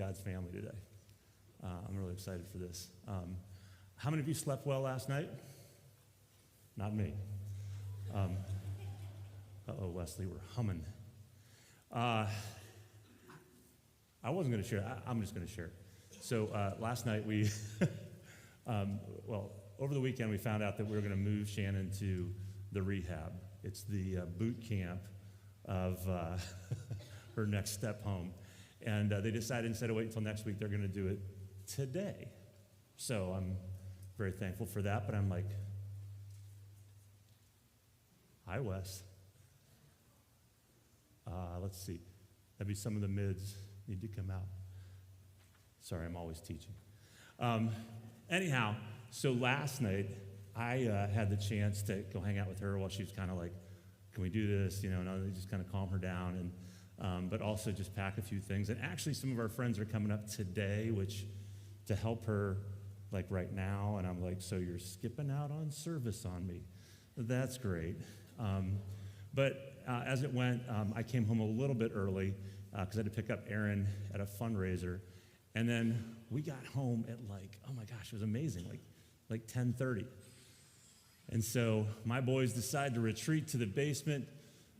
God's family today. I'm really excited for this. How many of you slept well last night? Not me. Wesley, we're humming. I wasn't going to share. I'm just going to share it. So last night we, over the weekend we found out that we were going to move Shannon to the rehab. It's the boot camp of her next step home. And they decided instead of waiting until next week, they're going to do it today. So I'm very thankful for that, but I'm like, hi, Wes. Let's see. That'd be some of the mids need to come out. Sorry, I'm always teaching. Anyhow, so last night, I had the chance to go hang out with her while she was kind of like, can we do this? And I just kind of calm her down, and but also just pack a few things. And actually, some of our friends are coming up today, which to help her like right now. And I'm like, so you're skipping out on service on me. That's great. But as it went, I came home a little bit early because I had to pick up Aaron at a fundraiser. And then we got home at like, oh my gosh, it was amazing, like 10:30. And so my boys decide to retreat to the basement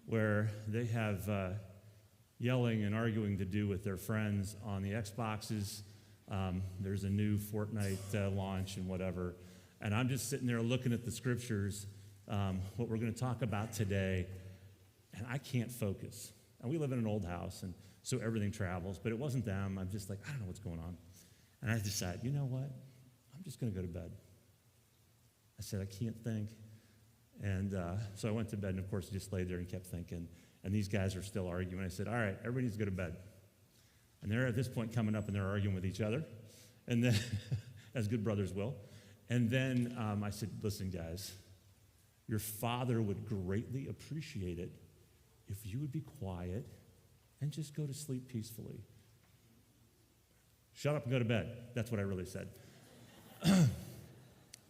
where they have yelling and arguing to do with their friends on the Xboxes. There's a new Fortnite launch and whatever. And I'm just sitting there looking at the scriptures, what we're going to talk about today, and I can't focus. And we live in an old house, and so everything travels, but it wasn't them. I'm just like, I don't know what's going on. And I decided, you know what? I'm just going to go to bed. I said, I can't think. And so I went to bed, and of course, I just laid there and kept thinking. And these guys are still arguing. I said, all right, everybody needs to go to bed. And they're at this point coming up, and they're arguing with each other, and then, as good brothers will. And then I said, listen, guys, your father would greatly appreciate it if you would be quiet and just go to sleep peacefully. Shut up and go to bed. That's what I really said.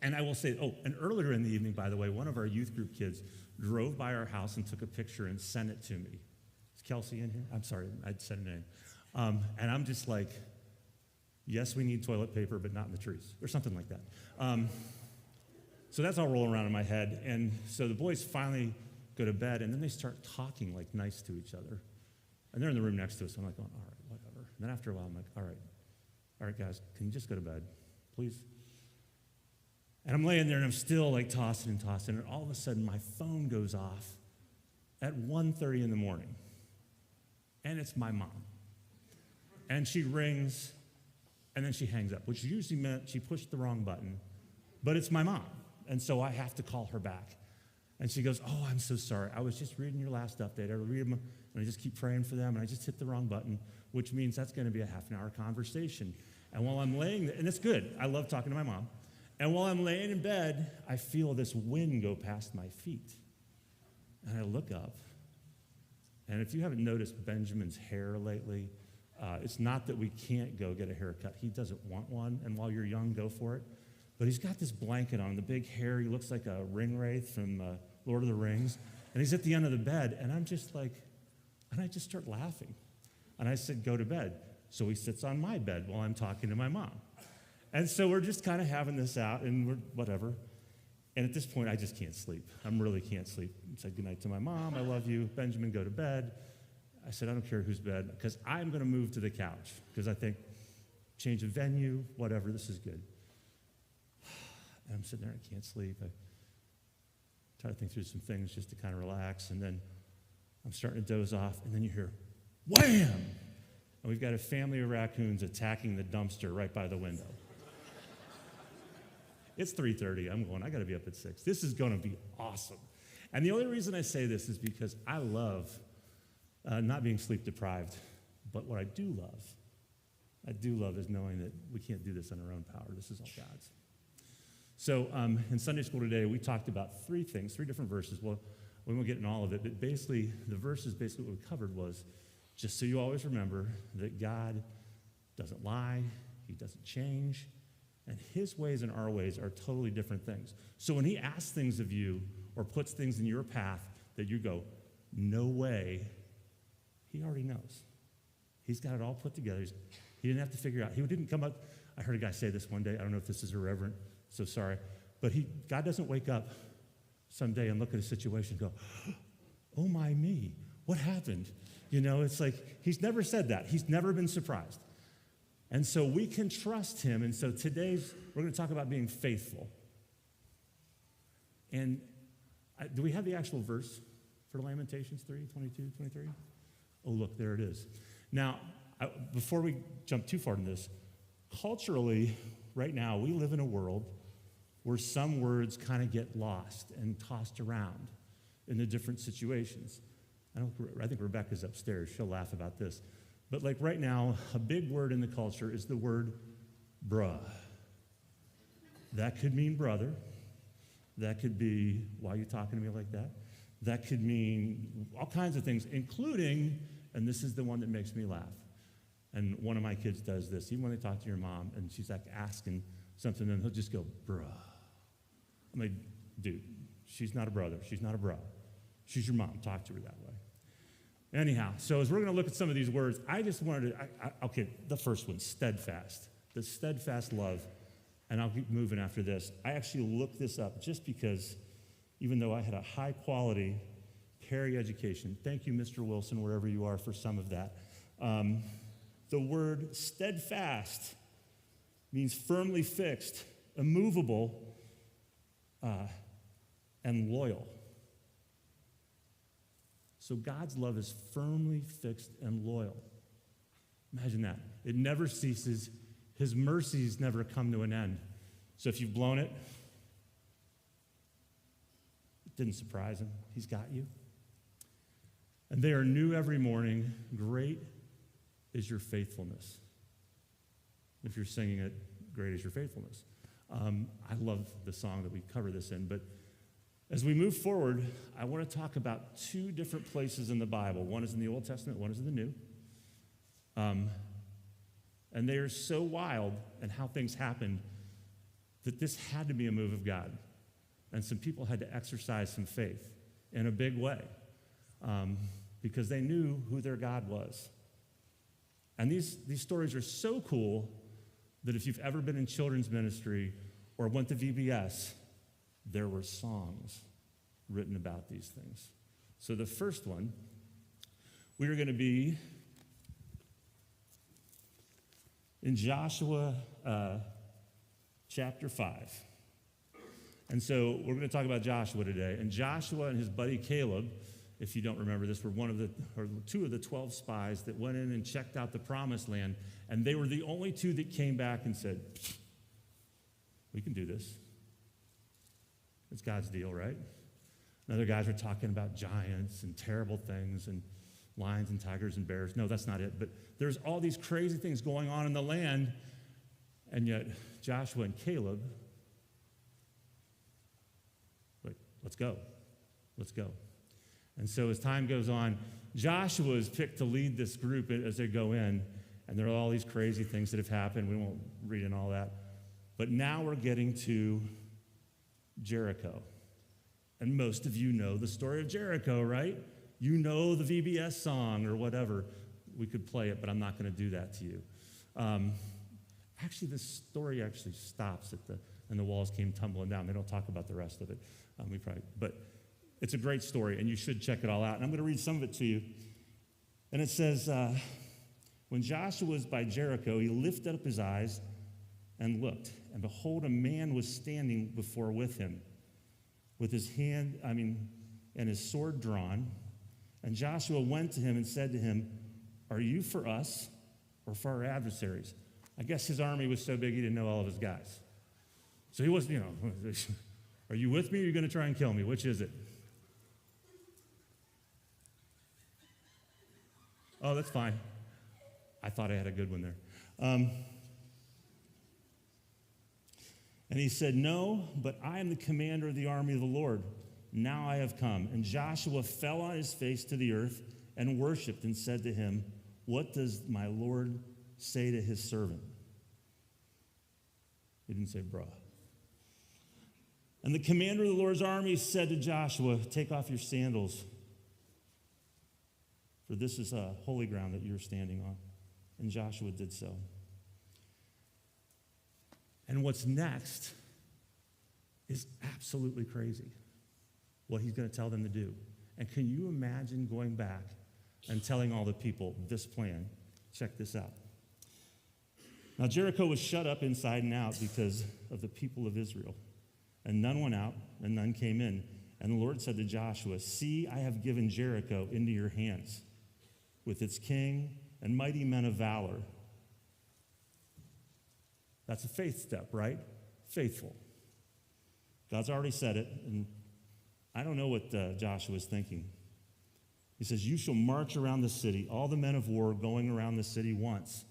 And I will say, and earlier in the evening, by the way, one of our youth group kids drove by our house and took a picture and sent it to me. Is Kelsey in here? I'm sorry, I'd said a name. And I'm just like, yes, we need toilet paper, but not in the trees, or something like that. So that's all rolling around in my head. And so the boys finally go to bed, and then they start talking like nice to each other. And they're in the room next to us, so I'm like, going, all right, whatever. And then after a while, I'm like, all right, guys, can you just go to bed, please? And I'm laying there, and I'm still like tossing, and all of a sudden, my phone goes off at 1:30 in the morning. And it's my mom. And she rings, and then she hangs up, which usually meant she pushed the wrong button. But it's my mom, and so I have to call her back. And she goes, oh, I'm so sorry. I was just reading your last update. I read them, and I just keep praying for them, and I just hit the wrong button, which means that's going to be a half-an-hour conversation. And while I'm laying there, and it's good. I love talking to my mom. And while I'm laying in bed, I feel this wind go past my feet. And I look up, and if you haven't noticed Benjamin's hair lately, it's not that we can't go get a haircut. He doesn't want one, and while you're young, go for it. But he's got this blanket on, the big hair. He looks like a ring wraith from Lord of the Rings. And he's at the end of the bed, and I'm just like, and I just start laughing. And I said, go to bed. So he sits on my bed while I'm talking to my mom. And so we're just kind of having this out, and we're whatever. And at this point, I just can't sleep. I really can't sleep. I said goodnight to my mom. I love you. Benjamin, go to bed. I said, I don't care whose bed, because I'm going to move to the couch, because I think change of venue, whatever, this is good. And I'm sitting there, I can't sleep. I try to think through some things just to kind of relax, and then I'm starting to doze off, and then you hear, wham! And we've got a family of raccoons attacking the dumpster right by the window. It's 3:30. I'm going, I got to be up at 6. This is going to be awesome. And the only reason I say this is because I love not being sleep deprived. But what I do love is knowing that we can't do this on our own power. This is all God's. So in Sunday school today, we talked about 3 things, 3 different verses. Well, we won't get in all of it, but basically, the verses, what we covered was, just so you always remember that God doesn't lie, he doesn't change, and his ways and our ways are totally different things. So when he asks things of you or puts things in your path that you go, no way, he already knows. He's got it all put together. He didn't have to figure out. He didn't come up. I heard a guy say this one day. I don't know if this is irreverent, so sorry. But God doesn't wake up someday and look at a situation and go, oh my me, what happened? It's like he's never said that. He's never been surprised. And so we can trust him. And so today we're going to talk about being faithful. And do we have the actual verse for Lamentations 3, 22, 23? Oh, look, there it is. Now, before we jump too far into this, culturally, right now, we live in a world where some words kind of get lost and tossed around in the different situations. I think Rebecca's upstairs. She'll laugh about this. But like right now, a big word in the culture is the word bruh. That could mean brother. That could be, why are you talking to me like that? That could mean all kinds of things, including, and this is the one that makes me laugh, and one of my kids does this, even when they talk to your mom, and she's like asking something, and he'll just go, bruh. I'm like, dude, she's not a brother. She's not a bro. She's your mom. Talk to her that way. Anyhow, so as we're going to look at some of these words, I just wanted to, okay, the first one, steadfast. The steadfast love. And I'll keep moving after this. I actually looked this up just because, even though I had a high-quality Perry education, thank you, Mr. Wilson, wherever you are, for some of that. The word steadfast means firmly fixed, immovable, and loyal. So God's love is firmly fixed and loyal. Imagine that. It never ceases. His mercies never come to an end. So if you've blown it, it didn't surprise him. He's got you. And they are new every morning. Great is your faithfulness. If you're singing it, great is your faithfulness. I love the song that we cover this in, but as we move forward, I want to talk about two different places in the Bible. One is in the Old Testament, one is in the New. And they are so wild in how things happened that this had to be a move of God. And some people had to exercise some faith in a big way because they knew who their God was. And these stories are so cool that if you've ever been in children's ministry or went to VBS, there were songs written about these things. So the first one, we are going to be in Joshua chapter 5. And so we're going to talk about Joshua today. And Joshua and his buddy Caleb, if you don't remember this, were two of the 12 spies that went in and checked out the promised land. And they were the only two that came back and said, we can do this. It's God's deal, right? And other guys are talking about giants and terrible things and lions and tigers and bears. No, that's not it. But there's all these crazy things going on in the land, and yet Joshua and Caleb, wait, let's go. Let's go. And so as time goes on, Joshua is picked to lead this group as they go in, and there are all these crazy things that have happened. We won't read in all that. But now we're getting to Jericho. And most of you know the story of Jericho, right? You know the VBS song or whatever. We could play it, but I'm not going to do that to you. Actually, this story actually stops and the walls came tumbling down. They don't talk about the rest of it. But it's a great story, and you should check it all out. And I'm going to read some of it to you. And it says, when Joshua was by Jericho, he lifted up his eyes and looked, and behold, a man was standing before with him, with his and his sword drawn. And Joshua went to him and said to him, are you for us or for our adversaries? I guess his army was so big he didn't know all of his guys. So he wasn't, are you with me or are you going to try and kill me? Which is it? Oh, that's fine. I thought I had a good one there. And he said, no, but I am the commander of the army of the Lord. Now I have come. And Joshua fell on his face to the earth and worshiped and said to him, what does my Lord say to his servant? He didn't say, bruh. And the commander of the Lord's army said to Joshua, take off your sandals, for this is holy ground that you're standing on. And Joshua did so. And what's next is absolutely crazy, what he's going to tell them to do. And can you imagine going back and telling all the people this plan? Check this out. Now, Jericho was shut up inside and out because of the people of Israel. And none went out, and none came in. And the Lord said to Joshua, "See, I have given Jericho into your hands, with its king and mighty men of valor." That's a faith step, right? Faithful. God's already said it, and I don't know what Joshua is thinking. He says, "You shall march around the city, all the men of war going around the city once.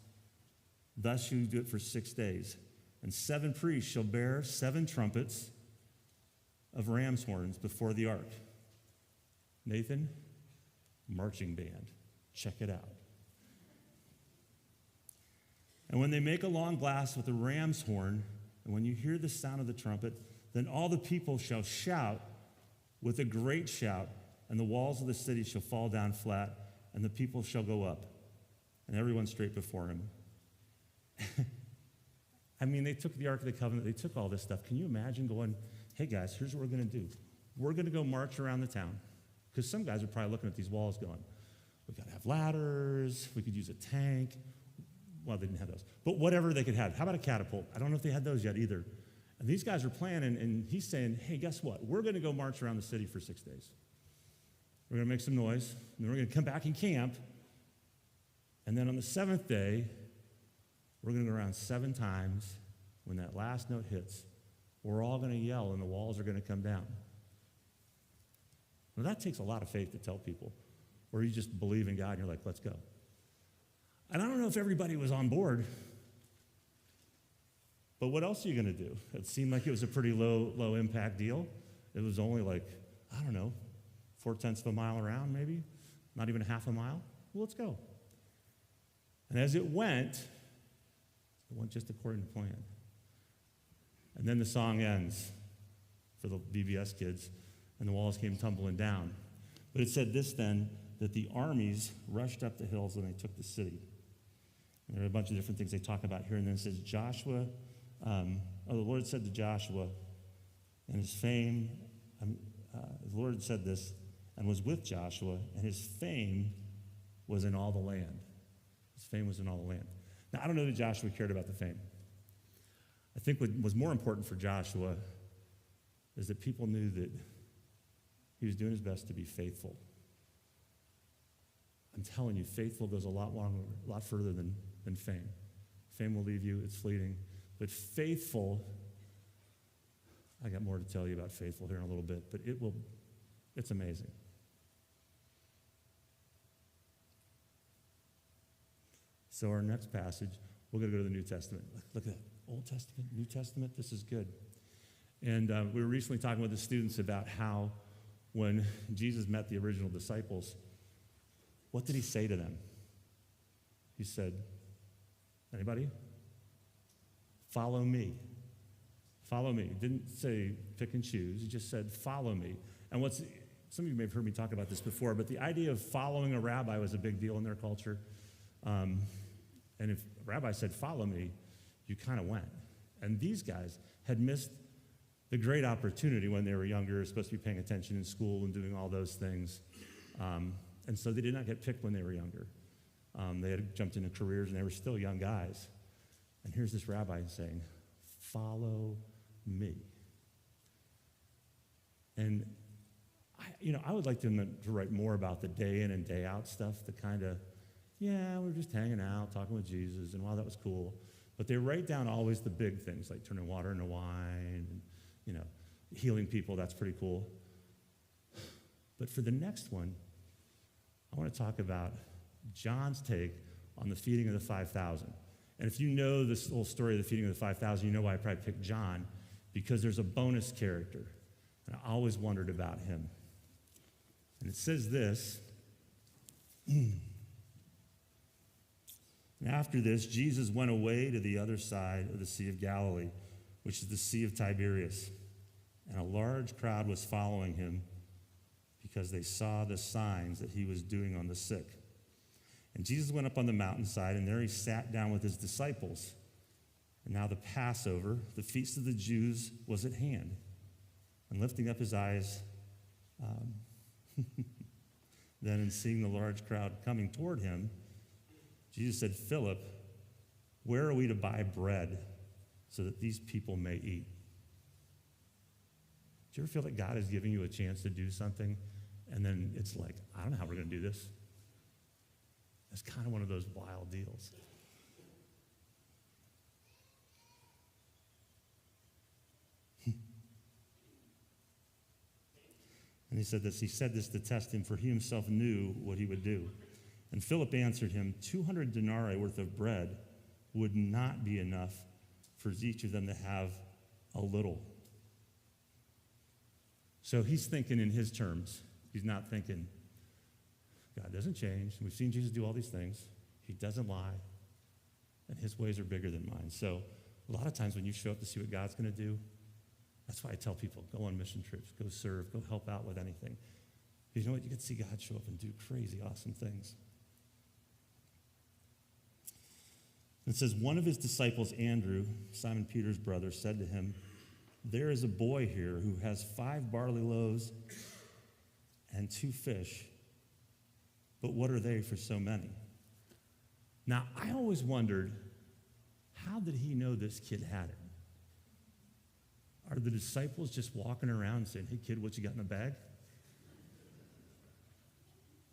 Thus you do it for 6 days. And 7 priests shall bear 7 trumpets of ram's horns before the ark." Nathan, marching band. Check it out. "And when they make a long blast with the ram's horn, and when you hear the sound of the trumpet, then all the people shall shout with a great shout, and the walls of the city shall fall down flat, and the people shall go up, and everyone straight before him." I mean, they took the Ark of the Covenant, they took all this stuff. Can you imagine going, "Hey guys, here's what we're going to do. We're going to go march around the town." Because some guys are probably looking at these walls going, "We've got to have ladders, we could use a tank." Well, they didn't have those. But whatever they could have. How about a catapult? I don't know if they had those yet either. And these guys are planning, and he's saying, "Hey, guess what? We're going to go march around the city for 6 days. We're going to make some noise, and then we're going to come back and camp. And then on the 7th day, we're going to go around 7 times. When that last note hits, we're all going to yell, and the walls are going to come down." Now, that takes a lot of faith to tell people, or you just believe in God, and you're like, "Let's go." And I don't know if everybody was on board, but what else are you going to do? It seemed like it was a pretty low impact deal. It was only like, I don't know, 4/10 of a mile around, maybe, not even half a mile. Well, let's go. And as it went just according to plan. And then the song ends for the VBS kids, and the walls came tumbling down. But it said this then, that the armies rushed up the hills and they took the city. And there are a bunch of different things they talk about here. And then it says the Lord said to Joshua, and his fame, the Lord said this, and was with Joshua, and his fame was in all the land. His fame was in all the land. Now, I don't know that Joshua cared about the fame. I think what was more important for Joshua is that people knew that he was doing his best to be faithful. I'm telling you, faithful goes a lot further than fame. Fame will leave you, it's fleeting. But faithful, I got more to tell you about faithful here in a little bit, but it's amazing. So our next passage, we're going to go to the New Testament. Look at that. Old Testament, New Testament, this is good. And we were recently talking with the students about how when Jesus met the original disciples, what did he say to them? He said, anybody? Follow me. Follow me. He didn't say pick and choose. He just said, follow me. And some of you may have heard me talk about this before, but the idea of following a rabbi was a big deal in their culture. And if a rabbi said, follow me, you kind of went. And these guys had missed the great opportunity when they were younger, supposed to be paying attention in school and doing all those things. And so they did not get picked when they were younger. They had jumped into careers, and they were still young guys. And here's this rabbi saying, follow me. And I would like them to write more about the day in and day out stuff, the kind of, we're just hanging out, talking with Jesus, and wow, that was cool. But they write down always the big things, like turning water into wine, and, healing people, that's pretty cool. But for the next one, I want to talk about John's take on the feeding of the 5,000. And if you know this little story of the feeding of the 5,000, you know why I probably picked John, because there's a bonus character. And I always wondered about him. And it says this. And after this, Jesus went away to the other side of the Sea of Galilee, which is the Sea of Tiberias. And a large crowd was following him because they saw the signs that he was doing on the sick. And Jesus went up on the mountainside, and there he sat down with his disciples. And now the Passover, the feast of the Jews, was at hand. And lifting up his eyes, then and seeing the large crowd coming toward him, Jesus said, Philip, where are we to buy bread so that these people may eat? Do you ever feel that God is giving you a chance to do something, and then it's like, I don't know how we're going to do this? It's kind of one of those wild deals. And he said this to test him, for he himself knew what he would do. And Philip answered him, 200 denarii worth of bread would not be enough for each of them to have a little. So he's thinking in his terms. He's not thinking, God doesn't change. We've seen Jesus do all these things. He doesn't lie. And his ways are bigger than mine. So a lot of times when you show up to see what God's going to do, that's why I tell people, go on mission trips, go serve, go help out with anything. You know what? You get to see God show up and do crazy, awesome things. It says, one of his disciples, Andrew, Simon Peter's brother, said to him, there is a boy here who has 5 barley loaves and 2 fish, but what are they for so many? Now, I always wondered, how did he know this kid had it? Are the disciples just walking around saying, hey, kid, what you got in the bag?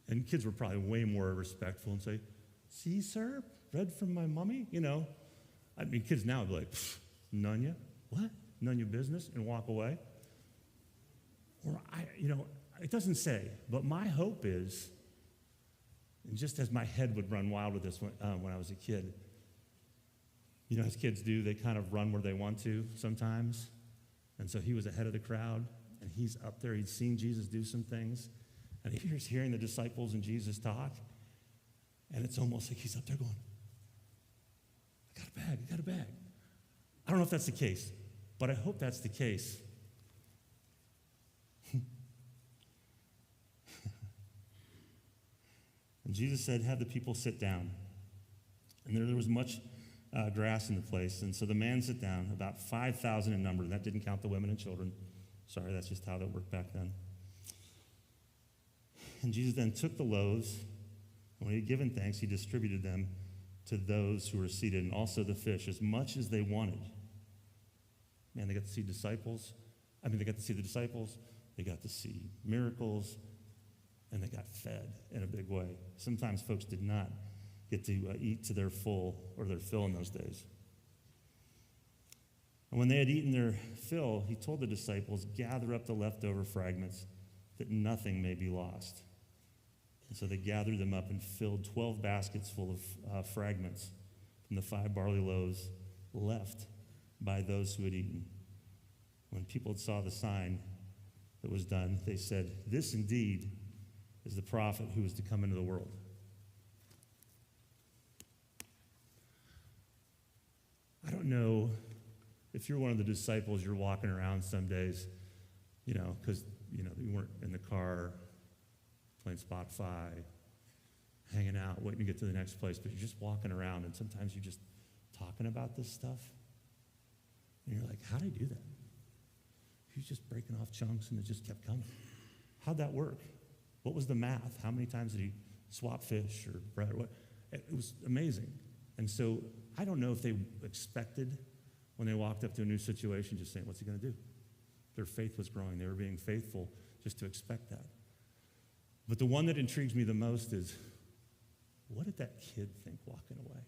And kids were probably way more respectful and say, see, sir, bread from my mommy? You know, I mean, kids now would be like, none ya? What? None your business? And walk away? Or, it doesn't say, but my hope is, and just as my head would run wild with this when I was a kid, you know, as kids do, they kind of run where they want to sometimes. And so he was ahead of the crowd, and he's up there. He'd seen Jesus do some things, and he's hearing the disciples and Jesus talk, and it's almost like he's up there going, I got a bag. I don't know if that's the case, but I hope that's the case. And Jesus said, have the people sit down. And there was much grass in the place. And so the man sat down, about 5,000 in number. And that didn't count the women and children. Sorry, that's just how that worked back then. And Jesus then took the loaves, and when he had given thanks, he distributed them to those who were seated, and also the fish, as much as they wanted. Man, they got to see disciples. They got to see the disciples. They got to see miracles. And they got fed in a big way. Sometimes folks did not get to eat to their full or their fill in those days. And when they had eaten their fill, he told the disciples, gather up the leftover fragments that nothing may be lost. And so they gathered them up and filled 12 baskets full of fragments from the 5 barley loaves left by those who had eaten. When people saw the sign that was done, they said, this indeed is the prophet who is to come into the world. I don't know if you're one of the disciples, you're walking around some days, because, you weren't in the car playing Spotify, hanging out, waiting to get to the next place, but you're just walking around, and sometimes you're just talking about this stuff, and you're like, how'd I do that? He was just breaking off chunks, and it just kept coming. How'd that work? What was the math? How many times did he swap fish or bread? It was amazing. And so I don't know if they expected when they walked up to a new situation just saying, what's he going to do? Their faith was growing. They were being faithful just to expect that. But the one that intrigues me the most is, what did that kid think walking away?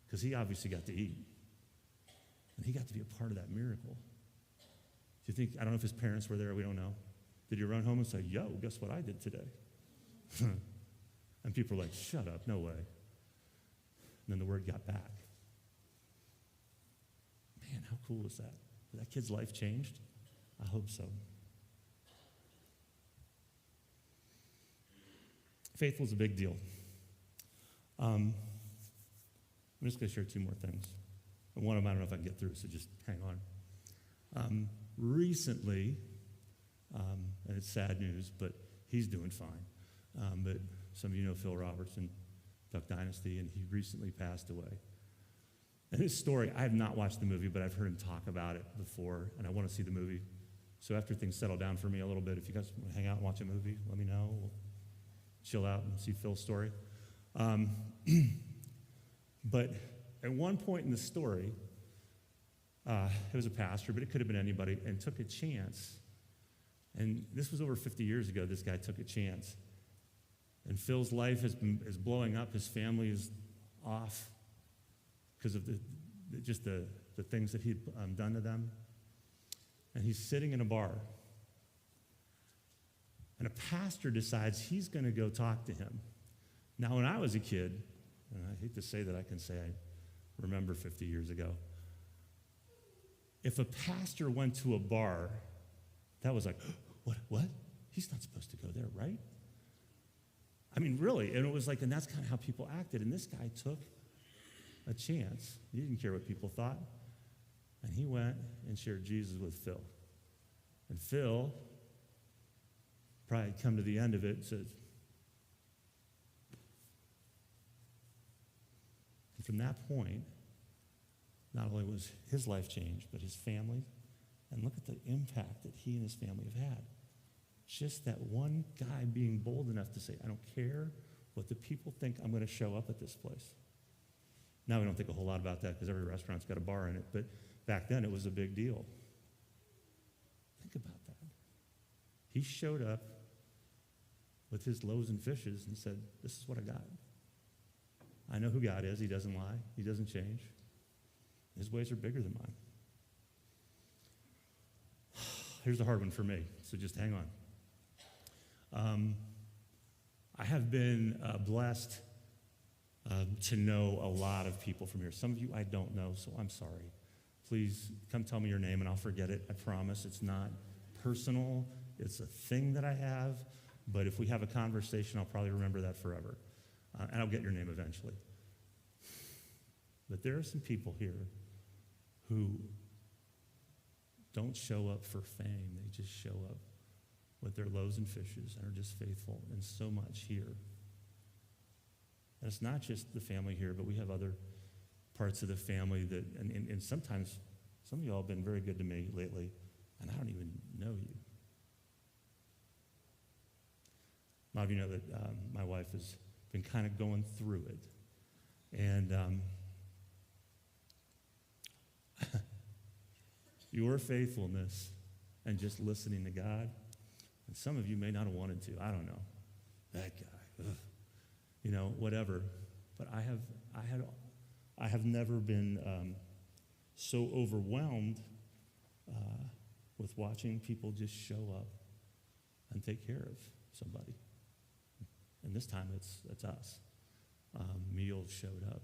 Because he obviously got to eat. And he got to be a part of that miracle. Do you think, I don't know if his parents were there, we don't know. Did he run home and say, yo, guess what I did today? And people were like, shut up, no way. And then the word got back. Man, how cool is that? Did that kid's life changed? I hope so. Faith was a big deal. I'm just going to share 2 more things. And one of them I don't know if I can get through, so just hang on. Recently, and it's sad news, but he's doing fine. But some of you know Phil Robertson, Duck Dynasty, and he recently passed away. And his story, I have not watched the movie, but I've heard him talk about it before, and I want to see the movie. So after things settle down for me a little bit, if you guys want to hang out and watch a movie, let me know. We'll chill out and see Phil's story. But at one point in the story, it was a pastor, but it could have been anybody, and took a chance. And this was over 50 years ago, this guy took a chance. And Phil's life is blowing up. His family is off because of the things that he'd done to them. And he's sitting in a bar. And a pastor decides he's going to go talk to him. Now, when I was a kid, and I hate to say that I can say I remember 50 years ago, if a pastor went to a bar, that was like, what? He's not supposed to go there, right? I mean, really. And it was like, and that's kind of how people acted. And this guy took a chance. He didn't care what people thought. And he went and shared Jesus with Phil. And Phil probably come to the end of it and said, and from that point, not only was his life changed, but his family. And look at the impact that he and his family have had. Just that one guy being bold enough to say, I don't care what the people think, I'm going to show up at this place. Now we don't think a whole lot about that because every restaurant's got a bar in it, but back then it was a big deal. Think about that. He showed up with his loaves and fishes and said, this is what I got. I know who God is. He doesn't lie. He doesn't change. His ways are bigger than mine. Here's the hard one for me, so just hang on. I have been blessed to know a lot of people from here. Some of you I don't know, so I'm sorry. Please come tell me your name and I'll forget it. I promise. It's not personal. It's a thing that I have. But if we have a conversation, I'll probably remember that forever. And I'll get your name eventually. But there are some people here who don't show up for fame. They just show up with their loaves and fishes and are just faithful and so much here. And it's not just the family here, but we have other parts of the family that, and sometimes, some of y'all have been very good to me lately, and I don't even know you. A lot of you know that my wife has been kind of going through it. And your faithfulness and just listening to God, and some of you may not have wanted to. I don't know. That guy, ugh. You know, whatever. But I have never been so overwhelmed with watching people just show up and take care of somebody. And this time it's us. Meals showed up.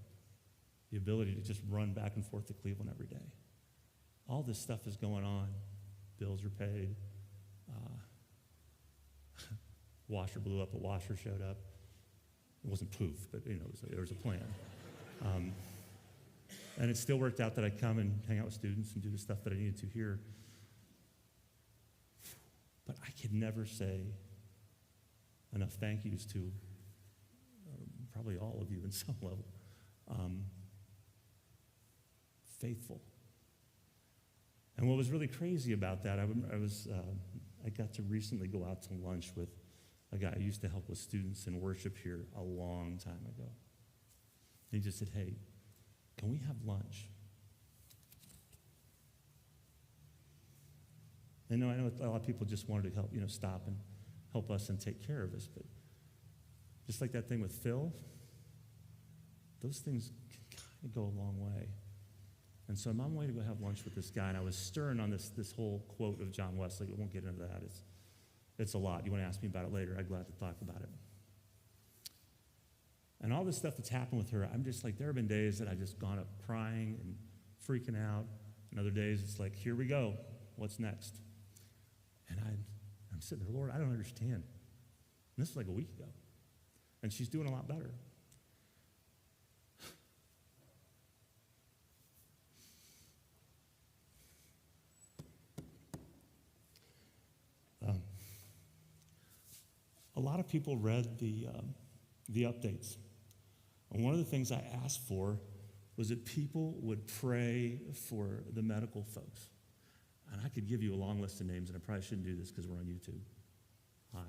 The ability to just run back and forth to Cleveland every day. All this stuff is going on. Bills are paid. Washer blew up. A washer showed up. It wasn't poof, but there was a plan. And it still worked out that I come and hang out with students and do the stuff that I needed to here. But I could never say enough thank yous to probably all of you in some level. Faithful. And what was really crazy about that, I got to recently go out to lunch with a guy who used to help with students in worship here a long time ago. And he just said, hey, can we have lunch? And I know a lot of people just wanted to help, stop and help us and take care of us, but just like that thing with Phil, those things can kind of go a long way. And so I'm on my way to go have lunch with this guy, and I was stirring on this whole quote of John Wesley. We won't get into that. It's a lot. You want to ask me about it later, I'm glad to talk about it. And all this stuff that's happened with her, I'm just like, there have been days that I've just gone up crying and freaking out, and other days it's like, here we go, what's next? And I'm sitting there, Lord, I don't understand. And this was like a week ago. And she's doing a lot better. a lot of people read the updates. And one of the things I asked for was that people would pray for the medical folks. And I could give you a long list of names, and I probably shouldn't do this because we're on YouTube. Hi.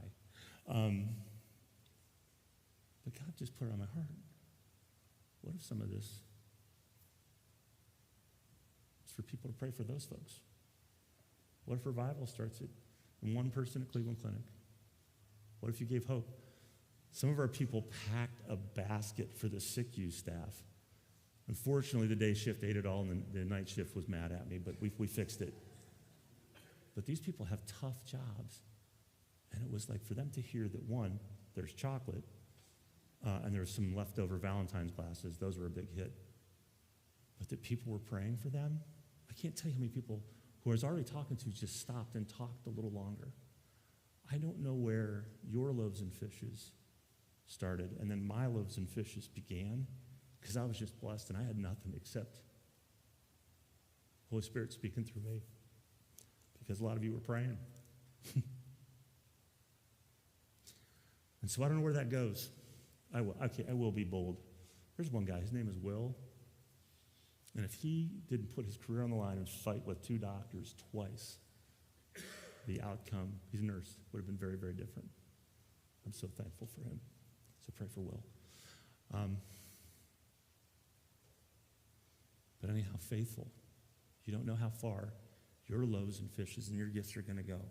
But God just put it on my heart. What if some of this is for people to pray for those folks? What if revival starts in one person at Cleveland Clinic? What if you gave hope? Some of our people packed a basket for the SICU staff. Unfortunately, the day shift ate it all, and the night shift was mad at me, but we fixed it. But these people have tough jobs. And it was like for them to hear that, one, there's chocolate, and there's some leftover Valentine's glasses. Those were a big hit. But that people were praying for them. I can't tell you how many people who I was already talking to just stopped and talked a little longer. I don't know where your loaves and fishes started, and then my loaves and fishes began, because I was just blessed, and I had nothing except Holy Spirit speaking through me, because a lot of you were praying. And so I don't know where that goes. I will be bold. There's one guy, his name is Will, and if he didn't put his career on the line and fight with 2 doctors twice, the outcome, he's a nurse, would have been very, very different. I'm so thankful for him. So pray for Will. But anyhow, faithful. You don't know how far your loaves and fishes and your gifts are going to go.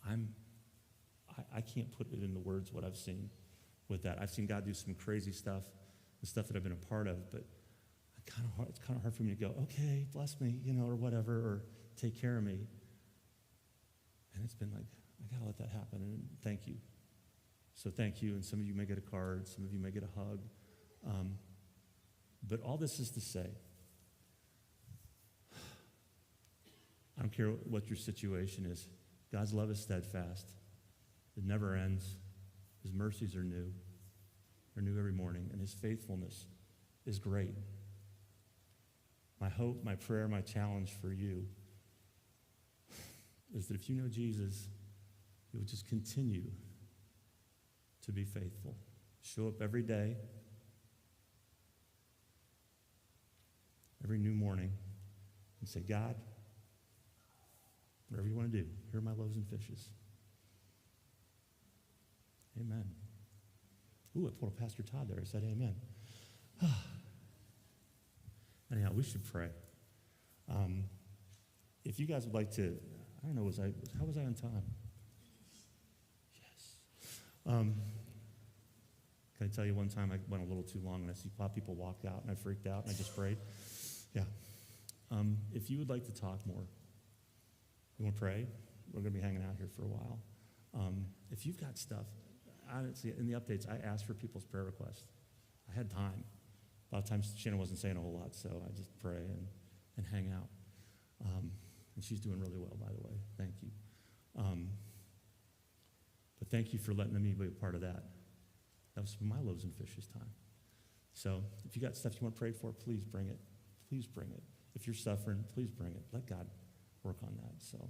I can't put it into words what I've seen with that. I've seen God do some crazy stuff, the stuff that I've been a part of, but it's kind of hard for me to go, okay, bless me, or whatever, or take care of me. And it's been like, I got to let that happen, and thank you. So thank you, and some of you may get a card, some of you may get a hug. But all this is to say, I don't care what your situation is. God's love is steadfast. It never ends. His mercies are new. They're new every morning, and his faithfulness is great. My hope, my prayer, my challenge for you is that if you know Jesus, you will just continue to be faithful. Show up every day, every new morning, and say, God, whatever you want to do, here are my loaves and fishes. Amen. Ooh, I pulled a Pastor Todd there. I said amen. Anyhow, we should pray. If you guys would like to, I don't know, how was I on time? Yes. Can I tell you one time I went a little too long and I saw people walk out and I freaked out and I just prayed? Yeah. If you would like to talk more, you want to pray? We're going to be hanging out here for a while. If you've got stuff, honestly, in the updates, I asked for people's prayer requests. I had time. A lot of times Shannon wasn't saying a whole lot, so I just pray and hang out. And she's doing really well, by the way. Thank you. But thank you for letting me be a part of that. That was my loaves and fishes time. So if you got stuff you want to pray for, please bring it. Please bring it. If you're suffering, please bring it. Let God work on that. So